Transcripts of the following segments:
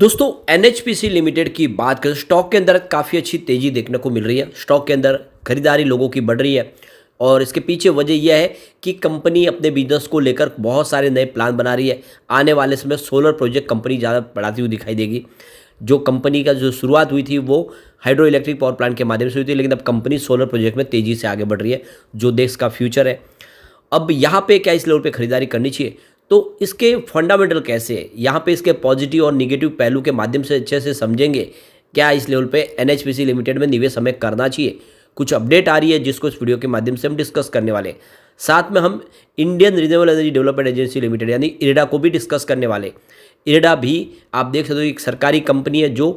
दोस्तों NHPC limited की बात करें स्टॉक के अंदर काफ़ी अच्छी तेज़ी देखने को मिल रही है। स्टॉक के अंदर खरीदारी लोगों की बढ़ रही है और इसके पीछे वजह यह है कि कंपनी अपने बिजनेस को लेकर बहुत सारे नए प्लान बना रही है। आने वाले समय सोलर प्रोजेक्ट कंपनी ज़्यादा बढ़ाती हुई दिखाई देगी। जो कंपनी का जो शुरुआत हुई थी वो हाइड्रो इलेक्ट्रिक पावर प्लांट के माध्यम से हुई थी, लेकिन अब कंपनी सोलर प्रोजेक्ट में तेज़ी से आगे बढ़ रही है, जो देश का फ्यूचर है। अब यहाँ पे क्या इस लेवल पे खरीदारी करनी चाहिए, तो इसके फंडामेंटल कैसे है, यहाँ पे इसके पॉजिटिव और निगेटिव पहलू के माध्यम से अच्छे से समझेंगे। क्या इस लेवल पे एनएचपीसी लिमिटेड में निवेश हमें करना चाहिए, कुछ अपडेट आ रही है जिसको इस वीडियो के माध्यम से हम डिस्कस करने वाले हैं। साथ में हम Indian renewable energy development agency limited यानी इरेडा को भी डिस्कस करने वाले। इरेडा भी आप देख सकते हो एक सरकारी कंपनी है जो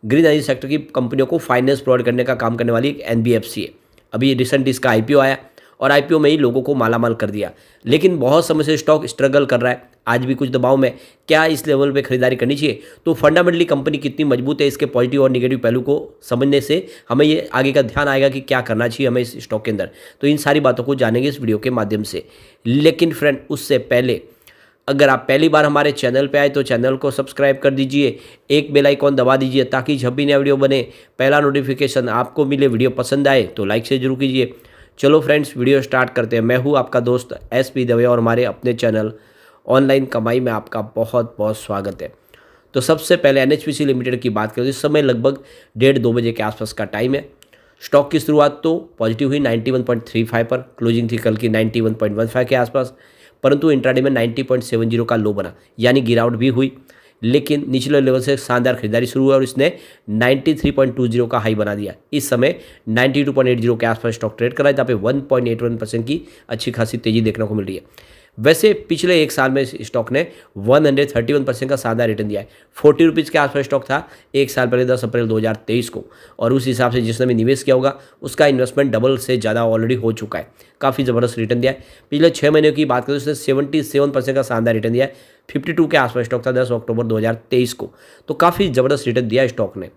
ग्रीन एनर्जी सेक्टर की कंपनियों को फाइनेंस प्रोवाइड करने का काम करने वाली एक एनबीएफसी है। अभी रिसेंट इसका आईपीओ आया और आईपीओ में ही लोगों को मालामाल कर दिया, लेकिन बहुत समय से स्टॉक स्ट्रगल कर रहा है, आज भी कुछ दबाव में। क्या इस लेवल पे खरीदारी करनी चाहिए, तो फंडामेंटली कंपनी कितनी मजबूत है, इसके पॉजिटिव और नेगेटिव पहलू को समझने से हमें ये आगे का ध्यान आएगा कि क्या करना चाहिए हमें इस स्टॉक के अंदर। तो इन सारी बातों को जानेंगे इस वीडियो के माध्यम से। लेकिन फ्रेंड, उससे पहले अगर आप पहली बार हमारे चैनल पे आए तो चैनल को सब्सक्राइब कर दीजिए, एक बेल आइकॉन दबा दीजिए ताकि जब भी नया वीडियो बने पहला नोटिफिकेशन आपको मिले। वीडियो पसंद आए तो लाइक से जरूर कीजिए। चलो फ्रेंड्स, वीडियो स्टार्ट करते हैं। मैं हूं आपका दोस्त एसपी दवे और हमारे अपने चैनल ऑनलाइन कमाई में आपका बहुत बहुत स्वागत है। तो सबसे पहले एनएचपीसी लिमिटेड की बात करें तो इस समय लगभग 1:30-2 बजे के आसपास का टाइम है। स्टॉक की शुरुआत तो पॉजिटिव हुई 91.35 पर, क्लोजिंग थी कल की 91.15 के आसपास, परंतु इंट्राडे में 90.70 का लो बना, यानी गिरावट भी हुई। लेकिन निचले लेवल से शानदार खरीदारी शुरू हुई और इसने 93.20 का हाई बना दिया। इस समय 92.80 के आसपास स्टॉक ट्रेड कर रहा है, जहाँ पे 1.81% की अच्छी खासी तेजी देखने को मिल रही है। वैसे पिछले एक साल में इस स्टॉक ने 131% का शानदार रिटर्न दिया है। 40 रुपीज़ के आसपास स्टॉक था एक साल पहले 10 अप्रैल 2023 को, और उस हिसाब से जिसने भी निवेश किया होगा उसका इन्वेस्टमेंट डबल से ज़्यादा ऑलरेडी हो चुका है। काफ़ी ज़बरदस्त रिटर्न दिया है। पिछले 6 महीने की बात करें तो उसने 77% का शानदार रिटर्न दिया है। 52 के आसपास स्टॉक था 10 अक्टूबर 2023 को, तो काफ़ी ज़बरदस्त रिटर्न दिया स्टॉक ने।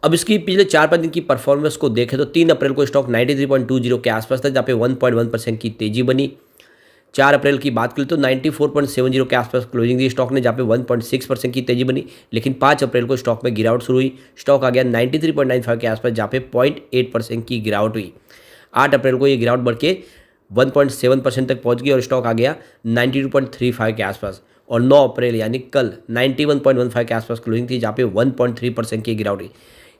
अब इसकी पिछले 4-5 दिन की परफॉर्मेंस को देखें तो 3 अप्रैल को स्टॉक 93.20 के आसपास था, जहाँ पे 1.1% की तेजी बनी। 4 अप्रैल की बात करें तो 94.70 के आसपास क्लोजिंग दी स्टॉक ने, जहाँ पे 1.6% की तेजी बनी। लेकिन 5 अप्रैल को स्टॉक में गिरावट शुरू हुई, स्टॉक आ गया 93.95 के आसपास, जहाँ पे 0.8% की गिरावट हुई। 8 अप्रैल को ये गिरावट बढ़ के 1.7% तक पहुंच गई और स्टॉक आ गया 92.35 के आसपास। और 9 अप्रैल यानी कल 91.15 के आसपास क्लोजिंग थी, जहाँ पे 1.3% की गिरावट हुई।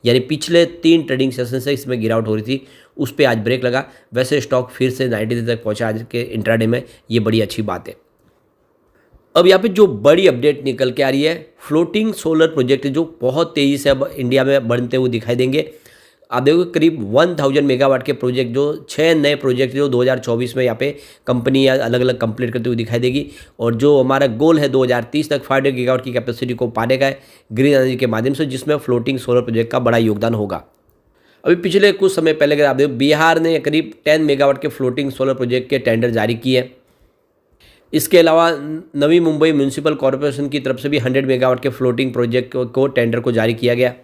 यानी पिछले 3 ट्रेडिंग सेशन से इसमें गिरावट हो रही थी, उस पर आज ब्रेक लगा। वैसे स्टॉक फिर से 93 तक पहुंचा आज के इंट्राडे में, ये बड़ी अच्छी बात है। अब यहाँ पे जो बड़ी अपडेट निकल के आ रही है, फ्लोटिंग सोलर प्रोजेक्ट जो बहुत तेज़ी से अब इंडिया में बनते हुए दिखाई देंगे। आप देखोगे करीब 1000 मेगावाट के प्रोजेक्ट, जो 6 नए प्रोजेक्ट जो 2024 में यहाँ पे कंपनी अलग अलग कंप्लीट करते हुए दिखाई देगी। और जो हमारा गोल है 2030 तक 500 गीगावाट की कैपेसिटी को पाने का है ग्रीन एनर्जी के माध्यम से, जिसमें फ्लोटिंग सोलर प्रोजेक्ट का बड़ा योगदान होगा। अभी पिछले कुछ समय पहले अगर आप देखो, बिहार ने करीब 10 मेगावाट के फ्लोटिंग सोलर प्रोजेक्ट के टेंडर जारी किए। इसके अलावा नवी मुंबई म्यूनिसिपल कॉरपोरेशन की तरफ से भी 100 मेगावाट के फ्लोटिंग प्रोजेक्ट को टेंडर को जारी किया गया।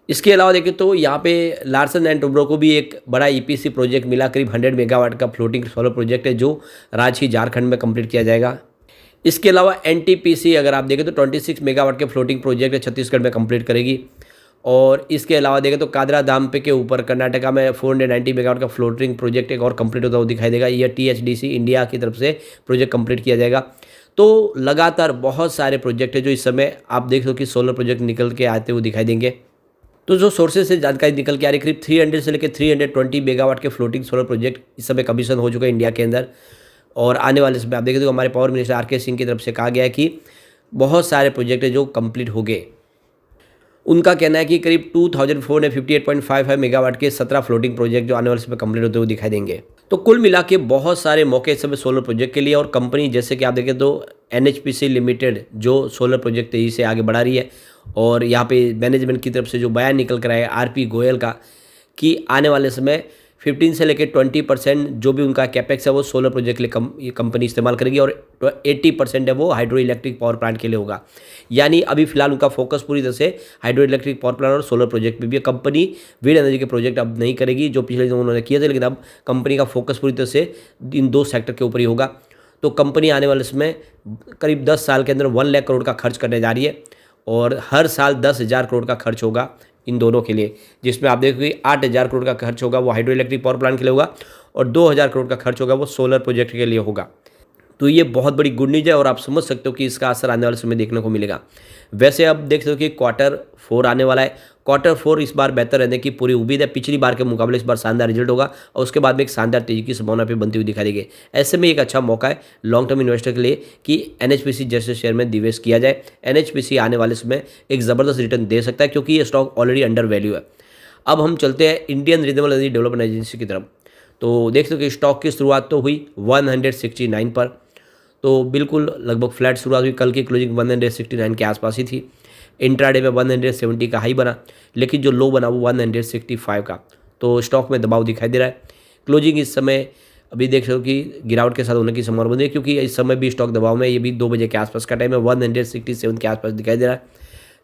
इसके अलावा देखें तो यहाँ पे लार्सन एंड टुब्रो को भी एक बड़ा ईपीसी प्रोजेक्ट मिला, करीब 100 मेगावाट का फ्लोटिंग सोलर प्रोजेक्ट है जो रांची झारखंड में कंप्लीट किया जाएगा। इसके अलावा एनटीपीसी अगर आप देखें तो 26 मेगावाट के फ्लोटिंग प्रोजेक्ट है, छत्तीसगढ़ में कंप्लीट करेगी। और इसके अलावा देखें तो कादरा दाम्पे के ऊपर कर्नाटका में 490 मेगावाट का फ्लोटिंग प्रोजेक्ट एक और कंप्लीट होता हुआ दिखाई देगा। यह टीएचडीसी इंडिया की तरफ से प्रोजेक्ट कंप्लीट किया जाएगा। तो लगातार बहुत सारे प्रोजेक्ट है जो इस समय आप देख लो कि सोलर प्रोजेक्ट निकल के आते हुए दिखाई देंगे। तो जो सोर्सेज से जानकारी निकल के आ रही, करीब 300 से लेकर 320 मेगावाट के फ्लोटिंग सोलर प्रोजेक्ट इस समय कमीशन हो चुके हैं इंडिया के अंदर। और आने वाले समय आप देखें तो हमारे पावर मिनिस्टर आर के सिंह की तरफ से कहा गया है कि बहुत सारे प्रोजेक्ट है जो कंप्लीट हो गए। उनका कहना है कि करीब 2458.55 मेगावाट के 17 फ्लोटिंग प्रोजेक्ट जो आने वाले समय कंप्लीट होते हुए दिखाई देंगे। तो कुल मिला के बहुत सारे मौके इस समय सोलर प्रोजेक्ट के लिए, और कंपनी जैसे कि आप देखें तो एनएचपीसी लिमिटेड जो सोलर प्रोजेक्ट तेजी से आगे बढ़ा रही है। और यहाँ पे मैनेजमेंट की तरफ से जो बयान निकल कर आया आरपी गोयल का, कि आने वाले समय 15 से लेकर 20% जो भी उनका कैपेक्स है वो सोलर प्रोजेक्ट के लिए कंपनी इस्तेमाल करेगी, और 80% है वो हाइड्रो इलेक्ट्रिक पावर प्लांट के लिए होगा। यानी अभी फिलहाल उनका फोकस पूरी तरह से हाइड्रो इलेक्ट्रिक पावर प्लांट और सोलर प्रोजेक्ट पे भी है। कंपनी विंड एनर्जी के प्रोजेक्ट अब नहीं करेगी जो पिछले दिनों उन्होंने किए थे, लेकिन अब कंपनी का फोकस पूरी तरह से इन 2 सेक्टर के ऊपर ही होगा। तो कंपनी आने वाले समय करीब 10 साल के अंदर 1 लाख करोड़ का खर्च करने जा रही है और हर साल 10,000 करोड़ का खर्च होगा इन दोनों के लिए, जिसमें आप देखोगे 8,000 करोड़ का खर्च होगा वो हाइड्रो इलेक्ट्रिक पावर प्लांट के लिए होगा और 2,000 करोड़ का खर्च होगा वो सोलर प्रोजेक्ट के लिए होगा। तो ये बहुत बड़ी गुड न्यूज़ है और आप समझ सकते हो कि इसका असर आने वाले समय देखने को मिलेगा। वैसे अब देख सकते हो कि Q4 आने वाला है। Q4 इस बार बेहतर रहने की पूरी उम्मीद है। पिछली बार के मुकाबले इस बार शानदार रिजल्ट होगा और उसके बाद में एक शानदार तेजी की संभावना पे बनती हुई दिखाई देगी। ऐसे में एक अच्छा मौका है लॉन्ग टर्म इन्वेस्टर के लिए कि NHPC जैसे शेयर में निवेश किया जाए। NHPC आने वाले समय एक ज़बरदस्त रिटर्न दे सकता है क्योंकि ये स्टॉक ऑलरेडी अंडर वैल्यू है। अब हम चलते हैं Indian renewable energy development agency की तरफ। तो देख सकते हो कि स्टॉक की शुरुआत तो हुई 169 पर, तो बिल्कुल लगभग फ्लैट शुरुआत हुई। कल की क्लोजिंग 169 के आसपास ही थी। इंट्राडे में 170 का हाई बना, लेकिन जो लो बना वो 165 का, तो स्टॉक में दबाव दिखाई दे रहा है। क्लोजिंग इस समय अभी देख सकते हो कि गिरावट के साथ होने की संभावना बनी है क्योंकि इस समय भी स्टॉक दबाव में, ये भी 2 बजे के आसपास का टाइम है। 167 के आसपास दिखाई दे रहा है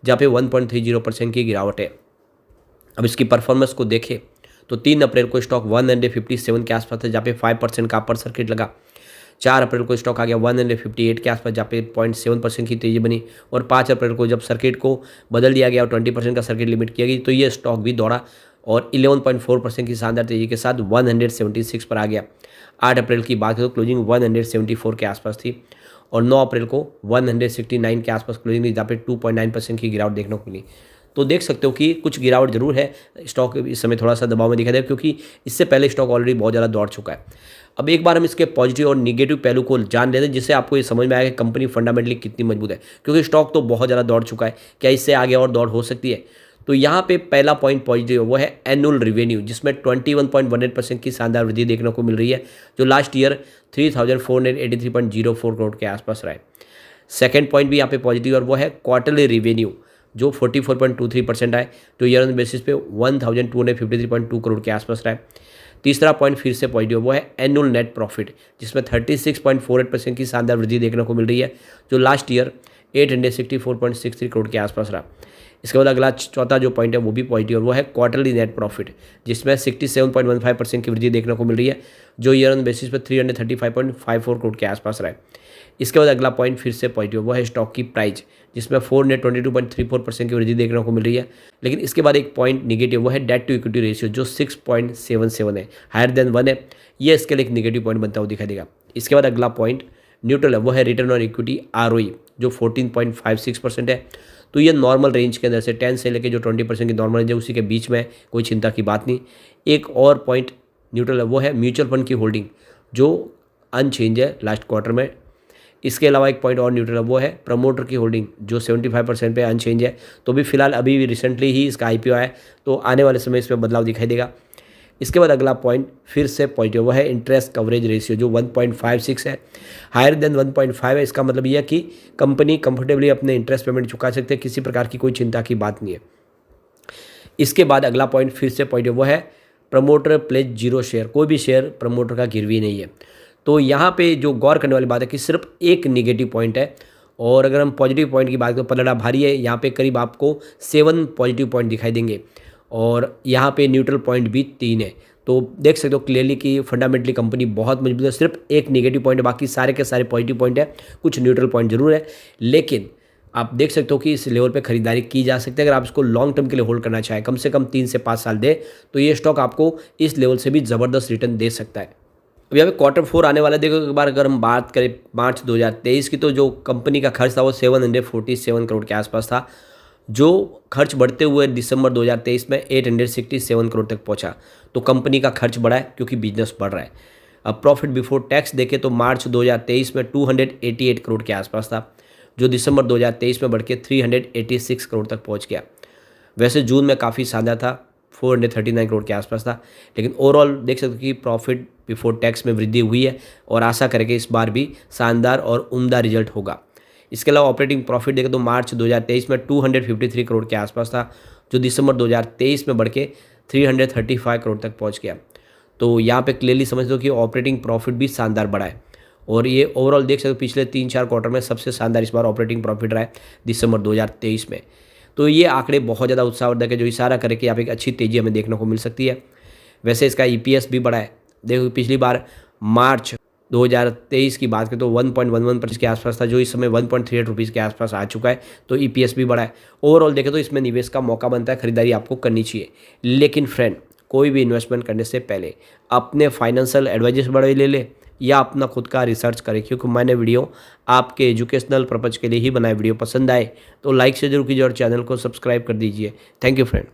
जहाँ पे 1.30% की गिरावट है। अब इसकी परफॉर्मेंस को देखें तो 3 अप्रैल को स्टॉक 157 के आसपास था जहाँ पे 5% का अपर सर्किट लगा। 4 अप्रैल को स्टॉक आ गया 158 के आसपास जहाँ पे 0.7% की तेजी बनी और 5 अप्रैल को जब सर्किट को बदल दिया गया और 20% का सर्किट लिमिट किया गई तो ये स्टॉक भी दौड़ा और 11.4% की शानदार तेजी के साथ 176 पर आ गया। 8 अप्रैल की बात है तो क्लोजिंग 174 के आसपास थी और 9 अप्रैल को 169 के आसपास क्लोजिंग थी जहाँ पे 2.9% की गिरावट देखने को मिली। तो देख सकते हो कि कुछ गिरावट जरूर है, स्टॉक इस समय थोड़ा सा दबाव में दिखाई दे क्योंकि इससे पहले स्टॉक ऑलरेडी बहुत ज़्यादा दौड़ चुका है। अब एक बार हम इसके पॉजिटिव और निगेटिव पहलू को जान लेते हैं जिससे आपको ये समझ में आएगा कि कंपनी फंडामेंटली कितनी मजबूत है, क्योंकि स्टॉक तो बहुत ज़्यादा दौड़ चुका है, क्या इससे आगे और दौड़ हो सकती है। तो यहाँ पे पहला पॉइंट पॉजिटिव वो है एनुअल रिवेन्यू, जिसमें 21.18% की शानदार वृद्धि देखने को मिल रही है जो लास्ट ईयर 3,483.04 करोड़ के आसपास रहा है। सेकेंड पॉइंट भी यहाँ पे पॉजिटिव और वो है क्वार्टरली रिवेन्यू जो 44.23% आए जो ईयर ऑन बेसिस पे 1,253.2 करोड़ के आसपास रहा है। तीसरा पॉइंट फिर से पॉजिटिव वो है एनुअल नेट प्रॉफिट, जिसमें 36.48% की शानदार वृद्धि देखने को मिल रही है जो लास्ट ईयर 864.63 करोड़ के आसपास रहा। इसके बाद अगला चौथा जो पॉइंट है वो भी पॉजिटिव और वो है क्वार्टरली नेट प्रॉफिट, जिसमें 67.15% की वृद्धि देखने को मिल रही है जो ईयर ऑन बेसिस पे 335.54 करोड़ के आसपास रहा है। इसके बाद अगला पॉइंट फिर से पॉजिटिव वो है स्टॉक की प्राइस, जिसमें 422.34% की वृद्धि देखने को मिल रही है। लेकिन इसके बाद एक पॉइंट निगेटिव वो है डेट टू इक्विटी रेशियो जो 6.77 है, हायर देन 1 है, ये इसके लिए एक निगेटिव पॉइंट बनता हुआ दिखाई देगा। इसके बाद अगला पॉइंट न्यूट्रल है वो है रिटर्न ऑन इक्विटी ROE जो 14.56% है। तो ये नॉर्मल रेंज के अंदर से 10 से लेकर जो 20% की नॉर्मल रेंज है उसी के बीच में, कोई चिंता की बात नहीं। एक और पॉइंट न्यूट्रल है वो है म्यूचुअल फंड की होल्डिंग जो अनचेंज है लास्ट क्वार्टर में। इसके अलावा एक पॉइंट और न्यूट्रल है वो है प्रमोटर की होल्डिंग जो 75% पे अनचेंज है। तो भी फिलहाल अभी भी रिसेंटली ही इसका IPO आया है तो आने वाले समय इसमें बदलाव दिखाई देगा। इसके बाद अगला पॉइंट फिर से पॉजिटिव वो है इंटरेस्ट कवरेज रेशियो जो 1.56 है, हायर देन 1.5 है। इसका मतलब यह है कि कंपनी कंफर्टेबली अपने इंटरेस्ट पेमेंट चुका सकते हैं, किसी प्रकार की कोई चिंता की बात नहीं है। इसके बाद अगला पॉइंट फिर से पॉजिटिव वो है प्रमोटर प्लेज 0 शेयर, कोई भी शेयर प्रमोटर का गिरवी नहीं है। तो यहाँ पे जो गौर करने वाली बात है कि सिर्फ एक निगेटिव पॉइंट है और अगर हम पॉजिटिव पॉइंट की बात करें पलड़ा भारी है, यहाँ पे करीब आपको 7 पॉजिटिव पॉइंट दिखाई देंगे और यहाँ पे न्यूट्रल पॉइंट भी 3 है। तो देख सकते हो क्लियरली कि फंडामेंटली कंपनी बहुत मजबूत है, सिर्फ एक निगेटिव पॉइंट है, बाकी सारे के सारे पॉजिटिव पॉइंट है, कुछ न्यूट्रल पॉइंट जरूर है। लेकिन आप देख सकते हो कि इस लेवल पे खरीदारी की जा सकती है अगर आप इसको लॉन्ग टर्म के लिए होल्ड करना चाहें, कम से कम 3 से 5 साल दे तो ये स्टॉक आपको इस लेवल से भी ज़बरदस्त रिटर्न दे सकता है। अब यहाँ पे Q4 आने वाला है। देखो एक बार अगर हम बात करें मार्च 2023 की तो जो कंपनी का खर्च था वो 747 करोड़ के आसपास था, जो खर्च बढ़ते हुए दिसंबर 2023 में 867 करोड़ तक पहुंचा। तो कंपनी का खर्च बढ़ा है क्योंकि बिजनेस बढ़ रहा है। अब प्रॉफिट बिफोर टैक्स देखें तो मार्च 2023 में 288 करोड़ के आसपास था, जो दिसंबर 2023 में बढ़ के 386 करोड़ तक पहुंच गया। वैसे जून में काफ़ी शानदार था, 439 करोड़ के आसपास था, लेकिन ओवरऑल देख सकते हो कि प्रॉफिट बिफोर टैक्स में वृद्धि हुई है और आशा करेंगे इस बार भी शानदार और उम्दा रिजल्ट होगा। इसके अलावा ऑपरेटिंग प्रॉफिट देखें तो मार्च 2023 में 253 करोड़ के आसपास था, जो दिसंबर 2023 में बढ़ के 335 करोड़ तक पहुंच गया। तो यहाँ पे क्लियरली समझ लो कि ऑपरेटिंग प्रॉफिट भी शानदार बढ़ा है और ये ओवरऑल देख सकते हो पिछले 3-4 क्वार्टर में सबसे शानदार इस बार ऑपरेटिंग प्रॉफिट रहा है दिसंबर 2023 में। तो ये आंकड़े बहुत ज़्यादा उत्साहवर्धक है जो इशारा करे कि यहाँ पे एक अच्छी तेज़ी हमें देखने को मिल सकती है। वैसे इसका EPS भी बढ़ा है। देखो पिछली बार मार्च 2023 की बात करें तो 1.11% के आसपास था, जो इस समय 1.38 रुपीज़ के आसपास आ चुका है। तो ईपीएस भी बढ़ा है। ओवरऑल देखें तो इसमें निवेश का मौका बनता है, खरीदारी आपको करनी चाहिए। लेकिन फ्रेंड, कोई भी इन्वेस्टमेंट करने से पहले अपने फाइनेंशियल एडवाइजर्स बड़े ले ले या अपना खुद का रिसर्च करें, क्योंकि मैंने वीडियो आपके एजुकेशनल पर्पज़ के लिए ही बनाए। वीडियो पसंद आए तो लाइक से जरूर कीजिए और चैनल को सब्सक्राइब कर दीजिए। Thank you friend.